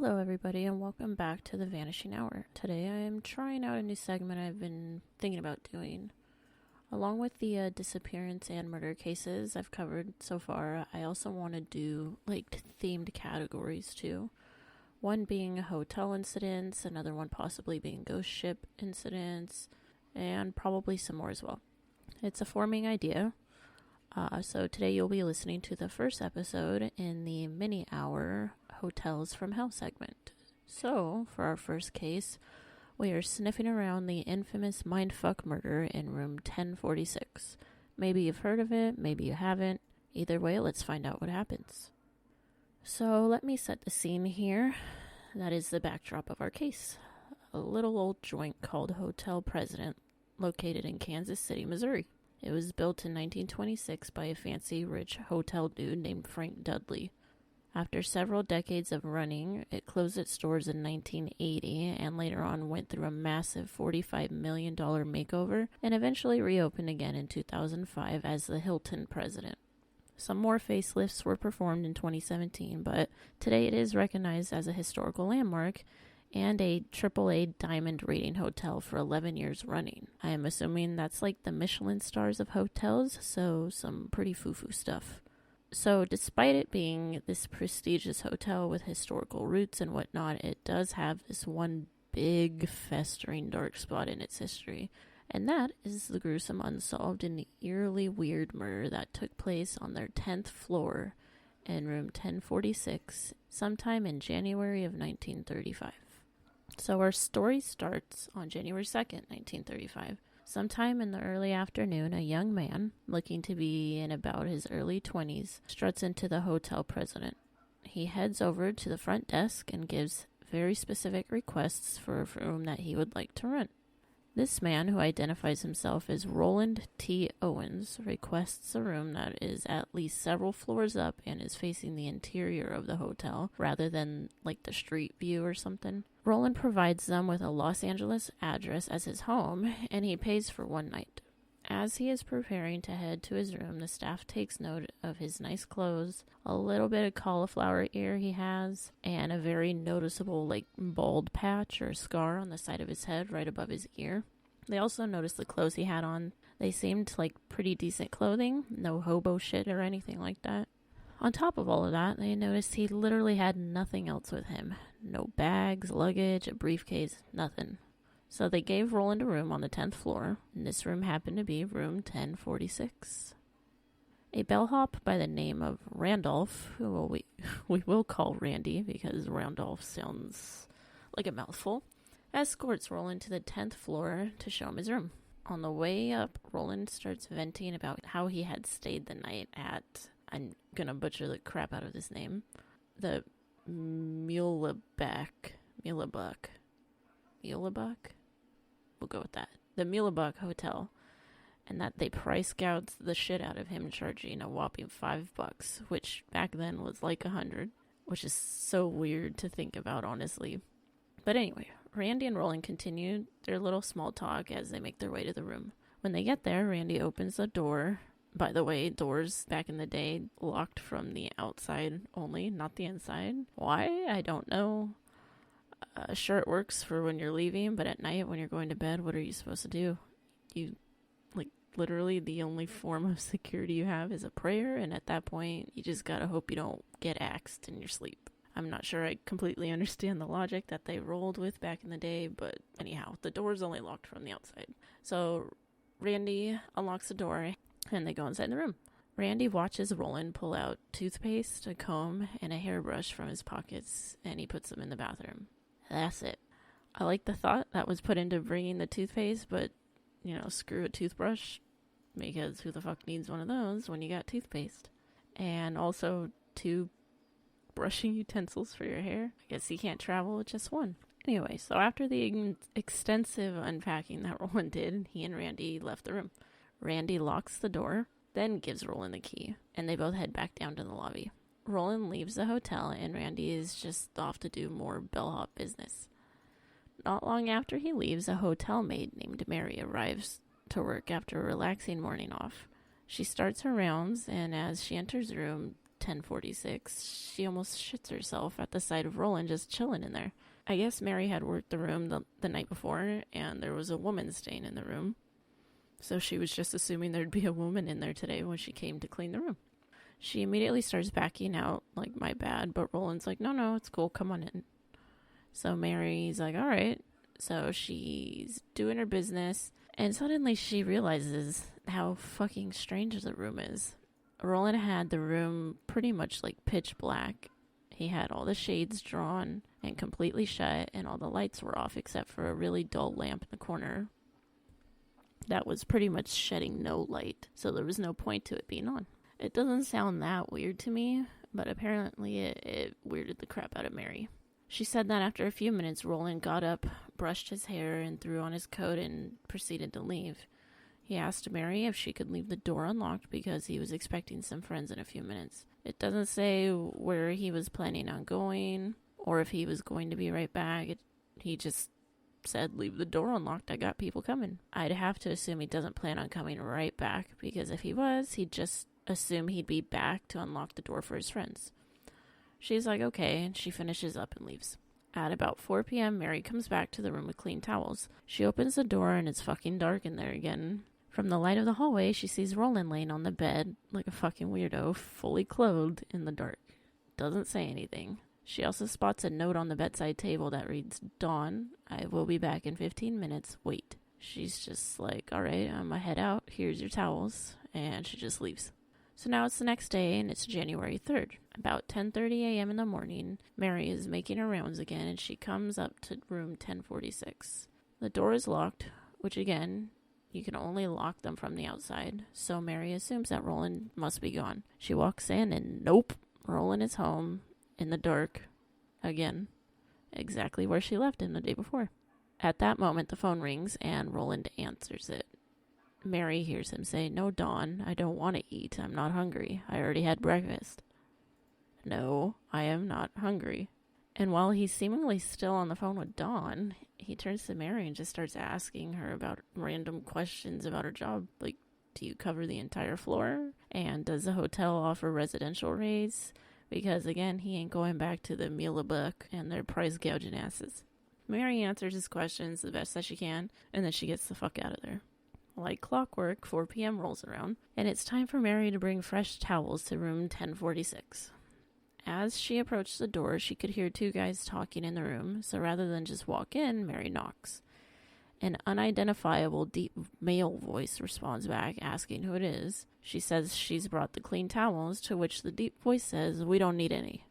Hello, everybody, and welcome back to the Vanishing Hour. Today I am trying out a new segment I've been thinking about doing. Along with the disappearance and murder cases I've covered so far, I also want to do themed categories too. One being hotel incidents, another one possibly being ghost ship incidents, and probably some more as well. It's a forming idea. So today you'll be listening to the first episode in the mini-hour Hotels from Hell segment. So, for our first case, we are sniffing around the infamous mindfuck murder in room 1046. Maybe you've heard of it, maybe you haven't. Either way, let's find out what happens. So, let me set the scene here. That is the backdrop of our case. A little old joint called Hotel President, located in Kansas City, Missouri. It was built in 1926 by a fancy rich hotel dude named Frank Dudley. After several decades of running, it closed its doors in 1980 and later on went through a massive $45 million makeover and eventually reopened again in 2005 as the Hilton President. Some more facelifts were performed in 2017, but today it is recognized as a historical landmark and a AAA diamond rating hotel for 11 years running. I am assuming that's like the Michelin stars of hotels, so some pretty foo-foo stuff. So despite it being this prestigious hotel with historical roots and whatnot, it does have this one big festering dark spot in its history. And that is the gruesome unsolved and eerily weird murder that took place on their 10th floor in room 1046 sometime in January of 1935. So our story starts on January 2nd, 1935. Sometime in the early afternoon, a young man, looking to be in about his early 20s, struts into the Hotel President. He heads over to the front desk and gives very specific requests for a room that he would like to rent. This man, who identifies himself as Roland T. Owens, requests a room that is at least several floors up and is facing the interior of the hotel, rather than like the street view or something. Roland provides them with a Los Angeles address as his home, and he pays for one night. As he is preparing to head to his room, the staff takes note of his nice clothes, a little bit of cauliflower ear he has, and a very noticeable bald patch or scar on the side of his head right above his ear. They also noticed the clothes he had on. They seemed like pretty decent clothing, no hobo shit or anything like that. On top of all of that, they noticed he literally had nothing else with him. No bags, luggage, a briefcase, nothing. So they gave Roland a room on the 10th floor, and this room happened to be room 1046. A bellhop by the name of Randolph, who we will call Randy because Randolph sounds like a mouthful, escorts Roland to the 10th floor to show him his room. On the way up, Roland starts venting about how he had stayed the night at, I'm gonna butcher the crap out of this name, the Mulebuck? We'll go with that. The Mulebuck Hotel. And that they price gouged the shit out of him, charging a whopping $5, which back then was like $100, which is so weird to think about, honestly. But anyway, Randy and Roland continue their little small talk as they make their way to the room. When they get there, Randy opens the door. By the way, doors back in the day locked from the outside only, not the inside. Why? I don't know. Sure, it works for when you're leaving, but at night when you're going to bed, what are you supposed to do? You, literally the only form of security you have is a prayer, and at that point, you just gotta hope you don't get axed in your sleep. I'm not sure I completely understand the logic that they rolled with back in the day, but anyhow, the door's only locked from the outside. So Randy unlocks the door, and they go inside the room. Randy watches Roland pull out toothpaste, a comb, and a hairbrush from his pockets, and he puts them in the bathroom. That's it. I like the thought that was put into bringing the toothpaste, but, screw a toothbrush, because who the fuck needs one of those when you got toothpaste? And also 2 brushing utensils for your hair. I guess you can't travel with just one. Anyway, so after the extensive unpacking that Roland did, he and Randy left the room. Randy locks the door, then gives Roland the key, and they both head back down to the lobby. Roland leaves the hotel, and Randy is just off to do more bellhop business. Not long after he leaves, a hotel maid named Mary arrives to work after a relaxing morning off. She starts her rounds, and as she enters the room, 10:46, she almost shits herself at the sight of Roland just chilling in there. I guess Mary had worked the room the night before, and there was a woman staying in the room. So she was just assuming there'd be a woman in there today when she came to clean the room. She immediately starts backing out, like, my bad, but Roland's like, no, it's cool, come on in. So Mary's like, all right. So she's doing her business, and suddenly she realizes how fucking strange the room is. Roland had the room pretty much like pitch black. He had all the shades drawn and completely shut, and all the lights were off except for a really dull lamp in the corner that was pretty much shedding no light, so there was no point to it being on. It doesn't sound that weird to me, but apparently it weirded the crap out of Mary. She said that after a few minutes, Roland got up, brushed his hair, and threw on his coat and proceeded to leave. He asked Mary if she could leave the door unlocked because he was expecting some friends in a few minutes. It doesn't say where he was planning on going or if he was going to be right back. He just said, leave the door unlocked, I got people coming. I'd have to assume he doesn't plan on coming right back, because if he was, he'd just assume he'd be back to unlock the door for his friends. She's like, okay, and she finishes up and leaves. At about 4 p.m., Mary comes back to the room with clean towels. She opens the door and it's fucking dark in there again. From the light of the hallway, she sees Roland laying on the bed like a fucking weirdo, fully clothed in the dark. Doesn't say anything. She also spots a note on the bedside table that reads, Dawn, I will be back in 15 minutes, wait. She's just like, all right, I'm gonna head out, here's your towels, and she just leaves. So now it's the next day, and it's January 3rd. About 10:30 a.m. in the morning, Mary is making her rounds again, and she comes up to room 1046. The door is locked, which again, you can only lock them from the outside, so Mary assumes that Roland must be gone. She walks in, and nope, Roland is home, in the dark, again, exactly where she left him the day before. At that moment, the phone rings, and Roland answers it. Mary hears him say, no, Dawn, I don't want to eat. I'm not hungry. I already had breakfast. No, I am not hungry. And while he's seemingly still on the phone with Dawn, he turns to Mary and just starts asking her about random questions about her job. Like, do you cover the entire floor? And does the hotel offer residential rates? Because, again, he ain't going back to the meal a buck and their price gouging asses. Mary answers his questions the best that she can, and then she gets the fuck out of there. Like clockwork, 4 p.m. rolls around, and it's time for Mary to bring fresh towels to room 1046. As she approached the door, she could hear two guys talking in the room, so rather than just walk in, Mary knocks. An unidentifiable deep male voice responds back, asking who it is. She says she's brought the clean towels, to which the deep voice says, we don't need any.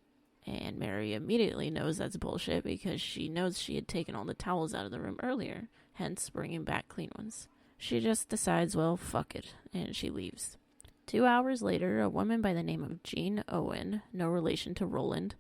And Mary immediately knows that's bullshit because she knows she had taken all the towels out of the room earlier, hence bringing back clean ones. She just decides, well, fuck it, and she leaves. 2 hours later, a woman by the name of Jean Owen, no relation to Roland,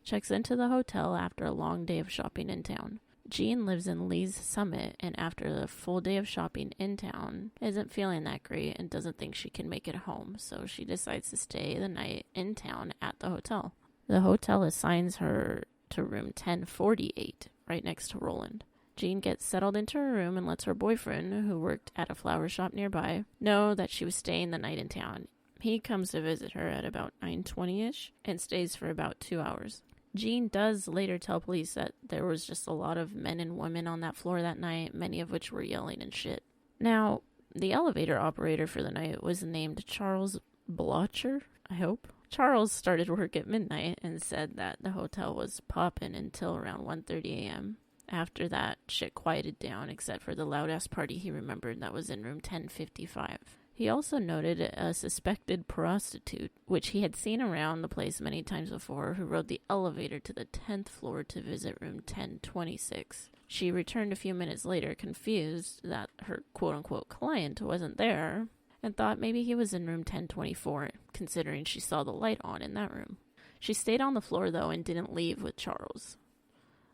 checks into the hotel after a long day of shopping in town. Jean lives in Lee's Summit, and after the full day of shopping in town, isn't feeling that great and doesn't think she can make it home, so she decides to stay the night in town at the hotel. The hotel assigns her to room 1048, right next to Roland. Jean gets settled into her room and lets her boyfriend, who worked at a flower shop nearby, know that she was staying the night in town. He comes to visit her at about 9:20ish and stays for about 2 hours. Jean does later tell police that there was just a lot of men and women on that floor that night, many of which were yelling and shit. Now, the elevator operator for the night was named Charles Blocher, I hope. Charles started work at midnight and said that the hotel was poppin' until around 1:30 a.m. After that, shit quieted down except for the loud-ass party he remembered that was in room 1055. He also noted a suspected prostitute, which he had seen around the place many times before, who rode the elevator to the 10th floor to visit room 1026. She returned a few minutes later, confused that her quote-unquote client wasn't there, and thought maybe he was in room 1024, considering she saw the light on in that room. She stayed on the floor, though, and didn't leave with Charles.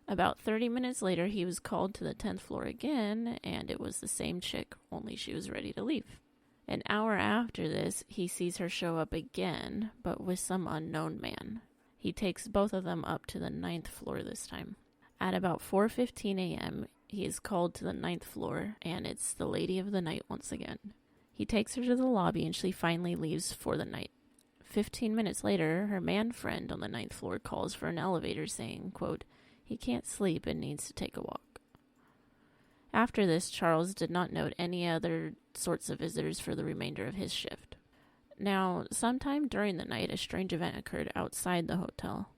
About 30 minutes later, he was called to the 10th floor again, and it was the same chick, only she was ready to leave. An hour after this, he sees her show up again, but with some unknown man. He takes both of them up to the 9th floor this time. At about 4:15 a.m., he is called to the 9th floor, and it's the lady of the night once again. He takes her to the lobby, and she finally leaves for the night. 15 minutes later, her man friend on the 9th floor calls for an elevator saying, quote, he can't sleep and needs to take a walk. After this, Charles did not note any other sorts of visitors for the remainder of his shift. Now, sometime during the night, a strange event occurred outside the hotel.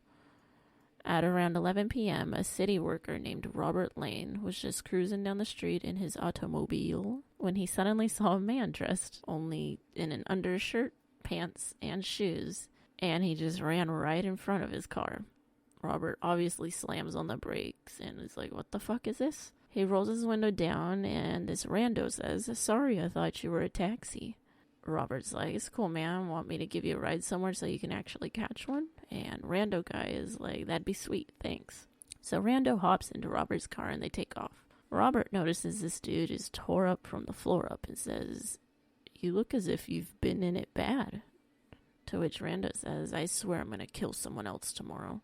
At around 11 p.m., a city worker named Robert Lane was just cruising down the street in his automobile when he suddenly saw a man dressed only in an undershirt, pants, and shoes, and he just ran right in front of his car. Robert obviously slams on the brakes and is like, what the fuck is this? He rolls his window down and this rando says, sorry, I thought you were a taxi. Robert's like, it's cool, man. Want me to give you a ride somewhere so you can actually catch one? And rando guy is like, that'd be sweet, thanks. So rando hops into Robert's car and they take off. Robert notices this dude is tore up from the floor up and says, you look as if you've been in it bad. To which rando says, I swear I'm going to kill someone else tomorrow.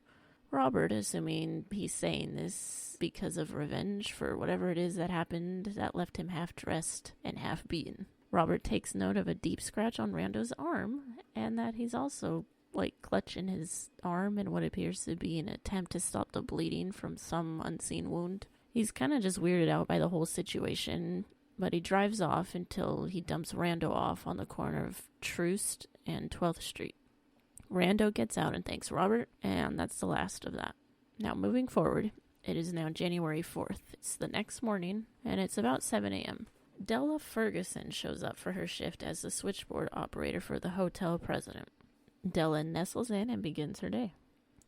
Robert, assuming he's saying this because of revenge for whatever it is that happened that left him half dressed and half beaten. Robert takes note of a deep scratch on Rando's arm, and that he's also, clutching his arm in what appears to be an attempt to stop the bleeding from some unseen wound. He's kind of just weirded out by the whole situation, but he drives off until he dumps Rando off on the corner of Troost and 12th Street. Rando gets out and thanks Robert, and that's the last of that. Now, moving forward, it is now January 4th. It's the next morning, and it's about 7 a.m. Della Ferguson shows up for her shift as the switchboard operator for the hotel president. Della nestles in and begins her day.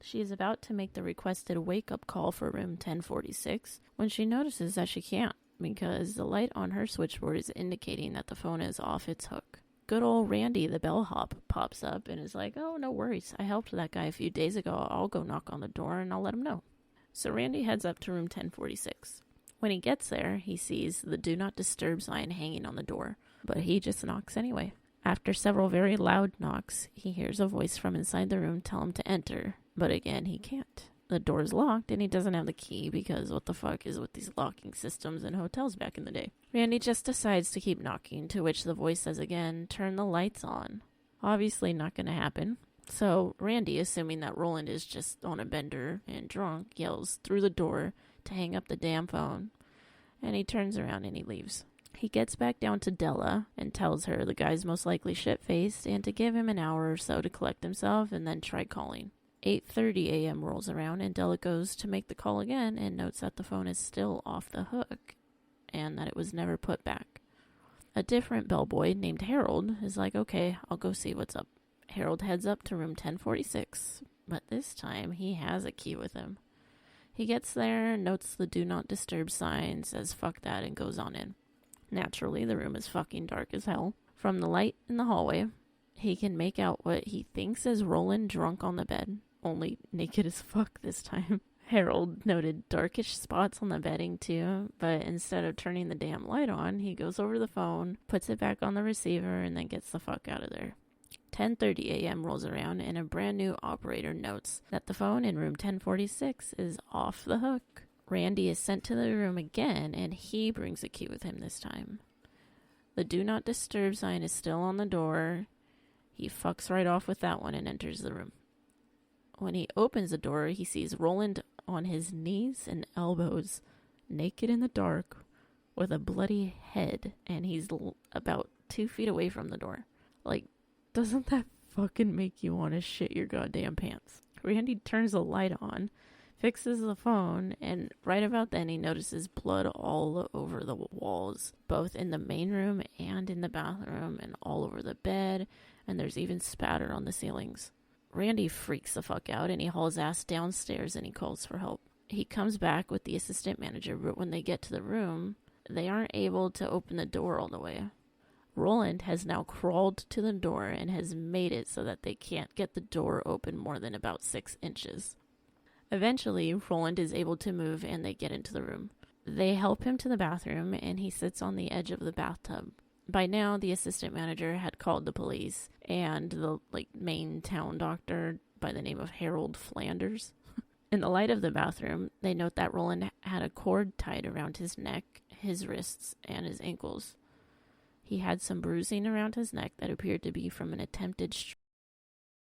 She is about to make the requested wake-up call for room 1046 when she notices that she can't, because the light on her switchboard is indicating that the phone is off its hook. Good old Randy, the bellhop, pops up and is like, oh, no worries. I helped that guy a few days ago. I'll go knock on the door and I'll let him know. So Randy heads up to room 1046. When he gets there, he sees the Do Not Disturb sign hanging on the door, but he just knocks anyway. After several very loud knocks, he hears a voice from inside the room tell him to enter, but again, he can't. The door's locked, and he doesn't have the key because what the fuck is with these locking systems in hotels back in the day? Randy just decides to keep knocking, to which the voice says again, turn the lights on. Obviously not going to happen. So Randy, assuming that Roland is just on a bender and drunk, yells through the door to hang up the damn phone, and he turns around and he leaves. He gets back down to Della and tells her the guy's most likely shit-faced and to give him an hour or so to collect himself and then try calling. 8:30 a.m. rolls around and Della goes to make the call again and notes that the phone is still off the hook and that it was never put back. A different bellboy named Harold is like, okay, I'll go see what's up. Harold heads up to room 1046, but this time he has a key with him. He gets there, notes the Do Not Disturb sign, says fuck that, and goes on in. Naturally, the room is fucking dark as hell. From the light in the hallway, he can make out what he thinks is Roland drunk on the bed, only naked as fuck this time. Harold noted darkish spots on the bedding too, but instead of turning the damn light on, he goes over the phone, puts it back on the receiver, and then gets the fuck out of there. 10:30 a.m. rolls around and a brand new operator notes that the phone in room 1046 is off the hook. Randy is sent to the room again and he brings a key with him this time. The Do Not Disturb sign is still on the door. He fucks right off with that one and enters the room. When he opens the door, he sees Roland on his knees and elbows, naked in the dark, with a bloody head, and he's about 2 feet away from the door. Doesn't that fucking make you want to shit your goddamn pants? Randy turns the light on, fixes the phone, and right about then he notices blood all over the walls, both in the main room and in the bathroom, and all over the bed, and there's even spatter on the ceilings. Randy freaks the fuck out, and he hauls ass downstairs and he calls for help. He comes back with the assistant manager, but when they get to the room, they aren't able to open the door all the way. Roland has now crawled to the door and has made it so that they can't get the door open more than about 6 inches. Eventually, Roland is able to move and they get into the room. They help him to the bathroom and he sits on the edge of the bathtub. By now, the assistant manager had called the police and the main town doctor by the name of Harold Flanders. In the light of the bathroom, they note that Roland had a cord tied around his neck, his wrists, and his ankles. He had some bruising around his neck that appeared to be from an attempted